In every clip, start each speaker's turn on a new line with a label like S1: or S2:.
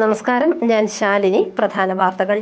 S1: നമസ്കാരം, ഞാൻ ശാലിനി. പ്രധാന വാർത്തകൾ.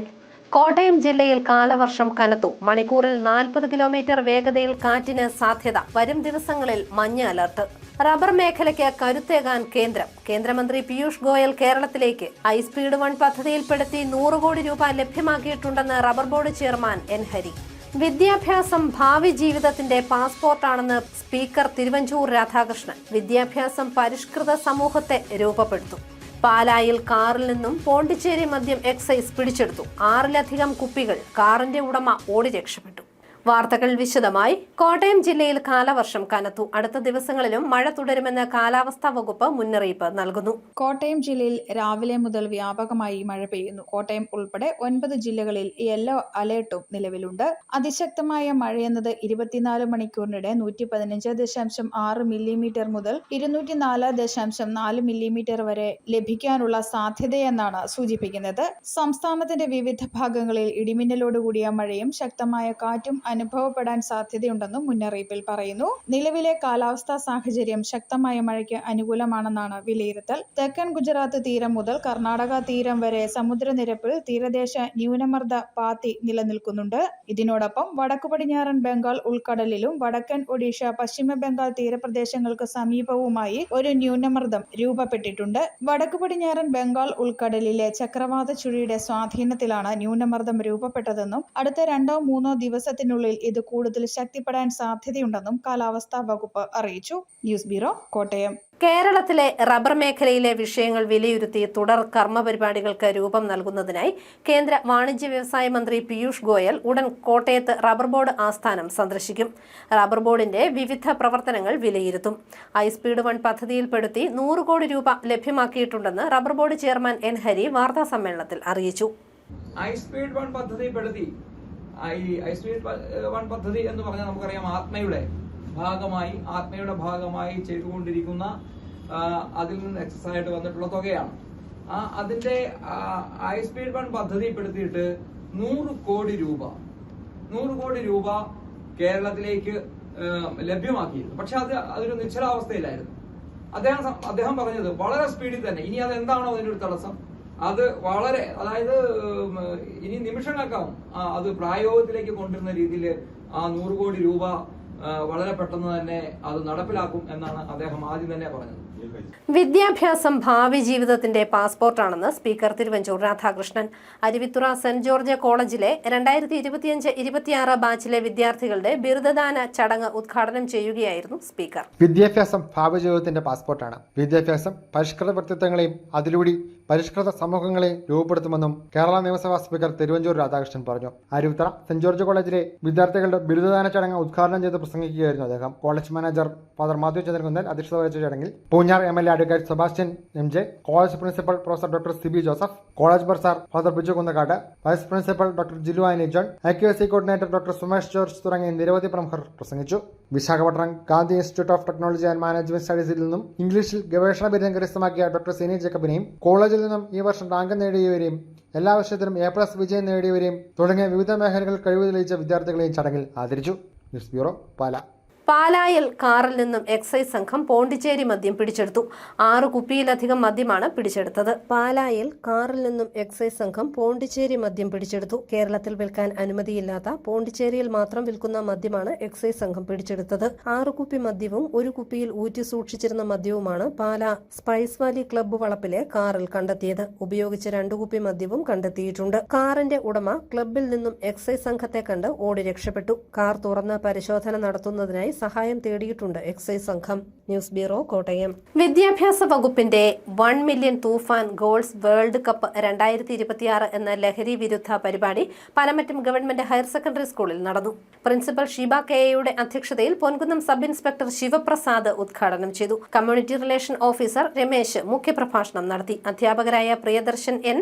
S1: കോട്ടയം ജില്ലയിൽ കാലവർഷം കനത്തു. മണിക്കൂറിൽ 40 കിലോമീറ്റർ വേഗതയിൽ കാറ്റിന് സാധ്യത. വരും ദിവസങ്ങളിൽ മഞ്ഞ അലർട്ട്. റബ്ബർ മേഖലയ്ക്ക് കരുത്തേകാൻ കേന്ദ്രം. കേന്ദ്രമന്ത്രി പീയൂഷ് ഗോയൽ കേരളത്തിലേക്ക്. ഹൈസ്പീഡ് 1 പദ്ധതിയിൽപ്പെടുത്തി 100 കോടി രൂപ ലഭ്യമാക്കിയിട്ടുണ്ടെന്ന് rubber board chairman N Hari. വിദ്യാഭ്യാസം ഭാവി ജീവിതത്തിന്റെ പാസ്പോർട്ടാണെന്ന് സ്പീക്കർ തിരുവഞ്ചൂർ രാധാകൃഷ്ണൻ. വിദ്യാഭ്യാസം പരിഷ്കൃത സമൂഹത്തെ രൂപപ്പെടുത്തും. പാലായിൽ കാറിൽ നിന്നും പോണ്ടിച്ചേരി മദ്യം എക്സൈസ് പിടിച്ചെടുത്തു. 6ലധികം കുപ്പികൾ. കാറിന്റെ ഉടമ ഓടി രക്ഷപ്പെട്ടു. വാർത്തകൾ വിശദമായി. കോട്ടയം ജില്ലയിൽ കാലവർഷം കനത്തു. അടുത്ത ദിവസങ്ങളിലും മഴ തുടരുമെന്ന് കാലാവസ്ഥാ വകുപ്പ് മുന്നറിയിപ്പ് നൽകുന്നു.
S2: കോട്ടയം ജില്ലയിൽ രാവിലെ മുതൽ വ്യാപകമായി മഴ പെയ്യുന്നു. കോട്ടയം ഉൾപ്പെടെ 9 ജില്ലകളിൽ യെല്ലോ അലേർട്ടും നിലവിലുണ്ട്. അതിശക്തമായ മഴയെന്നത് 24 മണിക്കൂറിനിടെ 115.6 മില്ലിമീറ്റർ മുതൽ 204.4 മില്ലിമീറ്റർ വരെ ലഭിക്കാനുള്ള സാധ്യതയെന്നാണ് സൂചിപ്പിക്കുന്നത്. സംസ്ഥാനത്തിന്റെ വിവിധ ഭാഗങ്ങളിൽ ഇടിമിന്നലോടുകൂടിയ മഴയും ശക്തമായ കാറ്റും അനുഭവപ്പെടാൻ സാധ്യതയുണ്ടെന്നും മുന്നറിയിപ്പിൽ പറയുന്നു. നിലവിലെ കാലാവസ്ഥാ സാഹചര്യം ശക്തമായ മഴയ്ക്ക് അനുകൂലമാണെന്നാണ് വിലയിരുത്തൽ. തെക്കൻ ഗുജറാത്ത് തീരം മുതൽ കർണാടക തീരം വരെ സമുദ്രനിരപ്പിൽ തീരദേശ ന്യൂനമർദ്ദ പാത്തി നിലനിൽക്കുന്നുണ്ട്. ഇതിനോടൊപ്പം വടക്കു പടിഞ്ഞാറൻ ബംഗാൾ ഉൾക്കടലിലും വടക്കൻ ഒഡീഷ, പശ്ചിമ ബംഗാൾ തീരപ്രദേശങ്ങൾക്ക് സമീപവുമായി ഒരു ന്യൂനമർദ്ദം രൂപപ്പെട്ടിട്ടുണ്ട്. വടക്കു പടിഞ്ഞാറൻ ബംഗാൾ ഉൾക്കടലിലെ ചക്രവാത ചുഴിയുടെ സ്വാധീനത്തിലാണ് ന്യൂനമർദ്ദം രൂപപ്പെട്ടതെന്നും അടുത്ത 2-3 ദിവസത്തിനുള്ളിൽ ഇത് കൂടുതൽ ശക്തിപ്പെടാൻ സാധ്യതയുണ്ടെന്നും കാലാവസ്ഥാ വകുപ്പ് അറിയിച്ചു. News bureau, Kottayam.
S1: കേരളത്തിലെ റബ്ബർ മേഖലയിലെ വിഷയങ്ങൾ വിലയിരുത്തി തുടർ കർമ്മ പരിപാടികൾക്ക് രൂപം നൽകുന്നതിനായി കേന്ദ്ര വാണിജ്യ വ്യവസായ മന്ത്രി പീയൂഷ് ഗോയൽ ഉടൻ കോട്ടയത്ത് റബ്ബർ ബോർഡ് ആസ്ഥാനം സന്ദർശിക്കും. റബ്ബർ ബോർഡിന്റെ വിവിധ പ്രവർത്തനങ്ങൾ വിലയിരുത്തും. ഹൈസ്പീഡ് 1 പദ്ധതിയിൽപ്പെടുത്തി 100 കോടി രൂപ ലഭ്യമാക്കിയിട്ടുണ്ടെന്ന് rubber board chairman N Hari വാർത്താ സമ്മേളനത്തിൽ അറിയിച്ചു.
S3: ഹൈസ്പീഡ് 1 പദ്ധതി എന്ന് പറഞ്ഞാൽ നമുക്കറിയാം, ആത്മയുടെ ഭാഗമായി ചെയ്തുകൊണ്ടിരിക്കുന്ന അതിൽ നിന്ന് എക്സസ് ആയിട്ട് വന്നിട്ടുള്ള തുകയാണ്. അതിന്റെ ഹൈസ്പീഡ് 1 പദ്ധതിപ്പെടുത്തിയിട്ട് 100 കോടി രൂപ കേരളത്തിലേക്ക് ലഭ്യമാക്കിയിരുന്നു. പക്ഷെ അതൊരു നിശ്ചലാവസ്ഥയിലായിരുന്നു. അദ്ദേഹം പറഞ്ഞത് വളരെ സ്പീഡിൽ തന്നെ. ഇനി അതെന്താണോ അതിന്റെ ഒരു തടസ്സം, അത് അതായത് ഇനി നിമിഷങ്ങൾക്കാവും അത് പ്രായോഗത്തിലേക്ക് കൊണ്ടുവരുന്ന രീതിയിൽ ആ 100 കോടി രൂപ വളരെ പെട്ടെന്ന് തന്നെ അത് നടപ്പിലാക്കും എന്നാണ് അദ്ദേഹം ആദ്യം തന്നെ പറഞ്ഞത്.
S1: വിദ്യാഭ്യാസം ഭാവി ജീവിതത്തിന്റെ പാസ്പോർട്ടാണെന്ന് speaker Thiruvanchoor Radhakrishnan. Aruvithura saint George കോളേജിലെ 2025-26 ബാച്ചിലെ വിദ്യാർത്ഥികളുടെ ബിരുദദാന ചടങ്ങ് ഉദ്ഘാടനം ചെയ്യുകയായിരുന്നു സ്പീക്കർ.
S4: വിദ്യാഭ്യാസം ഭാവി ജീവിതത്തിന്റെ പാസ്പോർട്ടാണ്. വിദ്യാഭ്യാസം പരിഷ്കൃത വ്യക്തിത്വങ്ങളെയും അതിലൂടെ പരിഷ്കൃത സമൂഹങ്ങളെയും രൂപപ്പെടുത്തുമെന്നും കേരള നിയമസഭാ സ്പീക്കർ തിരുവഞ്ചൂർ രാധാകൃഷ്ണൻ പറഞ്ഞു. അരുവിത്തുറ സെന്റ് ജോർജ് കോളേജിലെ വിദ്യാർത്ഥികളുടെ ബിരുദദാന ചടങ്ങ് ഉദ്ഘാടനം ചെയ്ത് പ്രസംഗിക്കുകയായിരുന്നു അദ്ദേഹം. College manager father Mathew Chandrakunnan അധ്യക്ഷത വഹിച്ച ചടങ്ങിൽ Poonjar MLA advocate Sebastian MJ, college principal professor doctor Sibi Joseph, college bursar father Biju Kunnakkad, vice principal doctor Jilu Annie John, AQSC coordinator doctor Sumesh George തുടങ്ങിയ നിരവധി പ്രമുഖർ പ്രസംഗിച്ചു. Visakhapatnam Gandhi institute of technology and management സ്റ്റഡീസിൽ നിന്നും ഇംഗ്ലീഷിൽ ഗവേഷണ ബിരുദം കരസ്ഥമാക്കിയ ഡോക്ടർ സിനി ജേക്കബിനെയും കോളേജിൽ നിന്നും ഈ വർഷം റാങ്ക് നേടിയവരെയും എല്ലാ വർഷത്തിലും A+ വിജയം നേടിയവരെയും തുടങ്ങിയ വിവിധ മേഖലകളിൽ കഴിവ് തെളിയിച്ച വിദ്യാർത്ഥികളെയും ചടങ്ങിൽ ആദരിച്ചു. ന്യൂസ് ബ്യൂറോ, പാല.
S1: പാലായിൽ കാറിൽ നിന്നും എക്സൈസ് സംഘം പോണ്ടിച്ചേരി മദ്യം പിടിച്ചെടുത്തു. 6 കുപ്പിയിലധികം മദ്യമാണ് പിടിച്ചെടുത്തത്. പാലായിൽ കാറിൽ നിന്നും എക്സൈസ് സംഘം പോണ്ടിച്ചേരി മദ്യം പിടിച്ചെടുത്തു. കേരളത്തിൽ വിൽക്കാൻ അനുമതിയില്ലാത്ത പോണ്ടിച്ചേരിയിൽ മാത്രം വിൽക്കുന്ന മദ്യമാണ് എക്സൈസ് സംഘം പിടിച്ചെടുത്തത്. 6 കുപ്പി മദ്യവും 1 കുപ്പിയിൽ ഊറ്റി സൂക്ഷിച്ചിരുന്ന മദ്യവുമാണ് പാല സ്പൈസ് വാലി ക്ലബ്ബ് വളപ്പിലെ കാറിൽ കണ്ടെത്തിയത്. ഉപയോഗിച്ച 2 കുപ്പി മദ്യവും കണ്ടെത്തിയിട്ടുണ്ട്. കാറിന്റെ ഉടമ ക്ലബ്ബിൽ നിന്നും എക്സൈസ് സംഘത്തെ കണ്ട് ഓടി രക്ഷപ്പെട്ടു. കാർ തുറന്ന് പരിശോധന നടത്തുന്നതിനായി സഹായം തേടിയിട്ടുണ്ട് എക്സൈസ് സംഘം. News bureau, Kottayam. വിദ്യാഭ്യാസ വകുപ്പിന്റെ 1 മില്യൺ തൂഫാൻ ഗോൾസ് വേൾഡ് കപ്പ് 2026 എന്ന ലഹരി വിരുദ്ധ പരിപാടി പനമറ്റം ഗവൺമെന്റ് ഹയർ സെക്കൻഡറി സ്കൂളിൽ നടന്നു. പ്രിൻസിപ്പൽ ഷീബ KAയുടെ അധ്യക്ഷതയിൽ പൊൻകുന്നം സബ് ഇൻസ്പെക്ടർ ശിവപ്രസാദ് ഉദ്ഘാടനം ചെയ്തു. കമ്മ്യൂണിറ്റി റിലേഷൻ ഓഫീസർ രമേശ് മുഖ്യപ്രഭാഷണം നടത്തി. അധ്യാപകരായ പ്രിയദർശൻ N,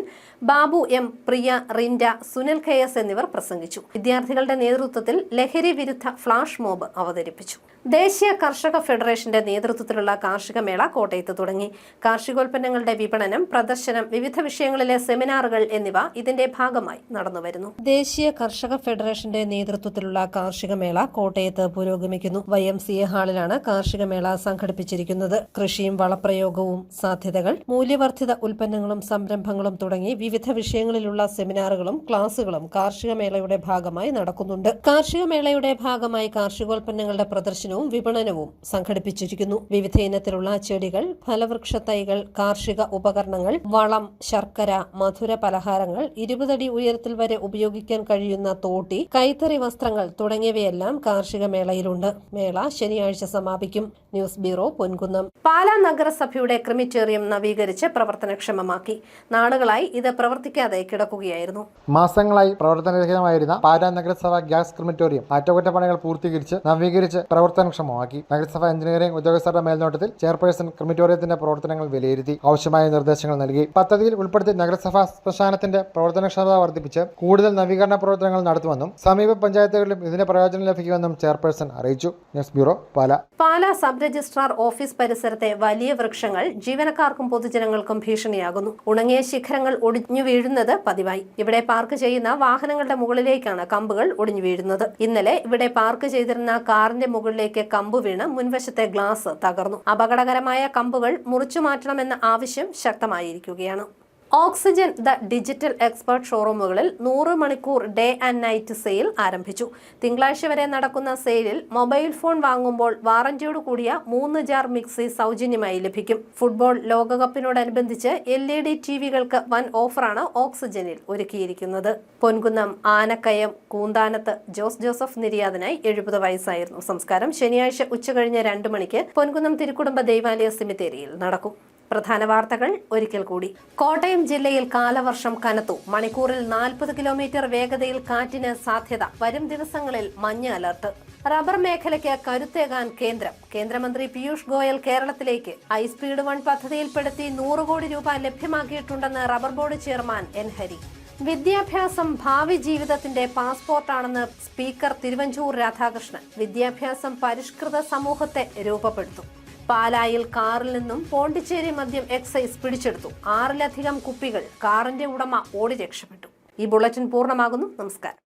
S1: ബാബു M, പ്രിയ, റിൻഡ, സുനിൽ KS എന്നിവർ പ്രസംഗിച്ചു. വിദ്യാർത്ഥികളുടെ നേതൃത്വത്തിൽ ലഹരി വിരുദ്ധ ഫ്ലാഷ് മോബ് അവതരിപ്പിച്ചു. ആരംഭിച്ചു. ദേശീയ കർഷക ഫെഡറേഷന്റെ നേതൃത്വത്തിലുള്ള കാർഷിക മേള കോട്ടയത്ത് തുടങ്ങി. കാർഷികോൽപ്പന്നങ്ങളുടെ വിപണനം, പ്രദർശനം, വിവിധ വിഷയങ്ങളിലെ സെമിനാറുകൾ എന്നിവ ഇതിന്റെ ഭാഗമായി നടന്നുവരുന്നു. ദേശീയ കർഷക ഫെഡറേഷന്റെ നേതൃത്വത്തിലുള്ള കാർഷിക മേള കോട്ടയത്ത് പുരോഗമിക്കുന്നു. YMCA ഹാളിലാണ് കാർഷിക മേള സംഘടിപ്പിച്ചിരിക്കുന്നത്. കൃഷിയും വളപ്രയോഗവും സാധ്യതകൾ, മൂല്യവർദ്ധിത ഉൽപ്പന്നങ്ങളും സംരംഭങ്ങളും തുടങ്ങി വിവിധ വിഷയങ്ങളിലുള്ള സെമിനാറുകളും ക്ലാസുകളും കാർഷിക മേളയുടെ ഭാഗമായി നടക്കുന്നുണ്ട്. കാർഷിക മേളയുടെ ഭാഗമായി കാർഷികോൽപ്പന്നങ്ങളുടെ പ്രദർശനവും വിപണനവും സംഘടിപ്പിച്ചിരിക്കുന്നു. വിവിധ ഇനത്തിലുള്ള ചെടികൾ, ഫലവൃക്ഷ തൈകൾ, കാർഷിക ഉപകരണങ്ങൾ, വളം, ശർക്കര, മധുര പലഹാരങ്ങൾ, 20 അടി ഉയരത്തിൽ വരെ ഉപയോഗിക്കാൻ കഴിയുന്ന തോട്ടി, കൈത്തറി വസ്ത്രങ്ങൾ തുടങ്ങിയവയെല്ലാം കാർഷിക മേളയിലുണ്ട്. മേള ശനിയാഴ്ച സമാപിക്കും. News bureau, Ponkunnam. പാലാ നഗരസഭയുടെ ക്രിമിറ്റേറിയം നവീകരിച്ച് പ്രവർത്തനക്ഷമമാക്കി. നാളുകളായി ഇത് പ്രവർത്തിക്കാതെ കിടക്കുകയായിരുന്നു.
S4: മാസങ്ങളായി പ്രവർത്തനരഹിതമായിരുന്ന പാലാ നഗരസഭ ഗ്യാസ് ക്രിമിറ്റോറിയം അറ്റകുറ്റപ്പണികൾ പൂർത്തീകരിച്ച് നവീകരിച്ച് പ്രവർത്തനക്ഷമമാക്കി. നഗരസഭ എഞ്ചിനീയറിംഗ് ഉദ്യോഗസ്ഥരുടെ മേൽനോട്ടത്തിൽ ചെയർപേഴ്സൺ ക്രിമിറ്റോറിയത്തിന്റെ പ്രവർത്തനങ്ങൾ വിലയിരുത്തി ആവശ്യമായ നിർദ്ദേശങ്ങൾ നൽകി. പദ്ധതിയിൽ ഉൾപ്പെടുത്തി നഗരസഭാ ശ്മശാനത്തിന്റെ പ്രവർത്തനക്ഷമത വർദ്ധിപ്പിച്ച് കൂടുതൽ നവീകരണ പ്രവർത്തനങ്ങൾ നടത്തുമെന്നും സമീപ പഞ്ചായത്തുകളിലും ഇതിന്റെ പ്രയോജനം ലഭിക്കുമെന്നും ചെയർപേഴ്സൺ അറിയിച്ചു. News bureau, Pala.
S1: Pala sub registrar office പരിസരത്തെ വലിയ വൃക്ഷങ്ങൾ ജീവനക്കാർക്കും പൊതുജനങ്ങൾക്കും ഭീഷണിയാകുന്നു. ഉണങ്ങിയ ശിഖരങ്ങൾ ഒടിഞ്ഞു വീഴുന്നത് പതിവായി. ഇവിടെ പാർക്ക് ചെയ്യുന്ന വാഹനങ്ങളുടെ മുകളിലേക്കാണ് കമ്പുകൾ ഒടിഞ്ഞു വീഴുന്നത്. ഇന്നലെ ഇവിടെ പാർക്ക് ചെയ്തിരുന്ന കാറിന്റെ മുകളിലേക്ക് കമ്പ് വീണ് മുൻവശത്തെ ഗ്ലാസ് തകർന്നു. അപകടകരമായ കമ്പുകൾ മുറിച്ചു മാറ്റണമെന്ന ആവശ്യം ശക്തമായിരിക്കുകയാണ്. ഓക്സിജൻ ദ ഡിജിറ്റൽ എക്സ്പെർട്ട് ഷോറൂമുകളിൽ 100 മണിക്കൂർ ഡേ ആൻഡ് നൈറ്റ് സെയിൽ ആരംഭിച്ചു. തിങ്കളാഴ്ച വരെ നടക്കുന്ന സെയിലിൽ മൊബൈൽ ഫോൺ വാങ്ങുമ്പോൾ വാറന്റിയോട് കൂടിയ 3 ജാർ മിക്സി സൗജന്യമായി ലഭിക്കും. ഫുട്ബോൾ ലോകകപ്പിനോടനുബന്ധിച്ച് LED ടിവികൾക്ക് വൻ ഓഫറാണ് ഓക്സിജനിൽ ഒരുക്കിയിരിക്കുന്നത്. പൊൻകുന്നം ആനക്കയം കൂന്താനത്ത് ജോസ് ജോസഫ് നിര്യാതനായി 70 വയസ്സായിരുന്നു. സംസ്കാരം ശനിയാഴ്ച ഉച്ചകഴിഞ്ഞ് 2 മണിക്ക് പൊൻകുന്നം തിരുക്കുടുംബ ദൈവാലയ സെമിത്തേരിയിൽ നടക്കും. പ്രധാന വാർത്തകൾ ഒരിക്കൽ കൂടി. കോട്ടയം ജില്ലയിൽ കാലവർഷം കനത്തു. മണിക്കൂറിൽ 40 കിലോമീറ്റർ വേഗതയിൽ കാറ്റിന് സാധ്യത. വരും ദിവസങ്ങളിൽ മഞ്ഞ അലർട്ട്. റബ്ബർ മേഖലയ്ക്ക് കരുത്തേകാൻ കേന്ദ്രം. കേന്ദ്രമന്ത്രി പീയൂഷ് ഗോയൽ കേരളത്തിലേക്ക്. ഹൈസ്പീഡ് 1 പദ്ധതിയിൽപ്പെടുത്തി 100 കോടി രൂപ ലഭ്യമാക്കിയിട്ടുണ്ടെന്ന് rubber board chairman N. Hari. വിദ്യാഭ്യാസം ഭാവി ജീവിതത്തിന്റെ പാസ്പോർട്ടാണെന്ന് സ്പീക്കർ തിരുവഞ്ചൂർ രാധാകൃഷ്ണൻ. വിദ്യാഭ്യാസം പരിഷ്കൃത സമൂഹത്തെ രൂപപ്പെടുത്തും. പാലായിൽ കാറിൽ നിന്നും പോണ്ടിച്ചേരി മദ്യം എക്സൈസ് പിടിച്ചെടുത്തു. 6-ലധികം കുപ്പികൾ. കാറിന്റെ ഉടമ ഓടി രക്ഷപ്പെട്ടു. ഈ ബുള്ളറ്റിൻ പൂർണ്ണമാകുന്നു. നമസ്കാരം.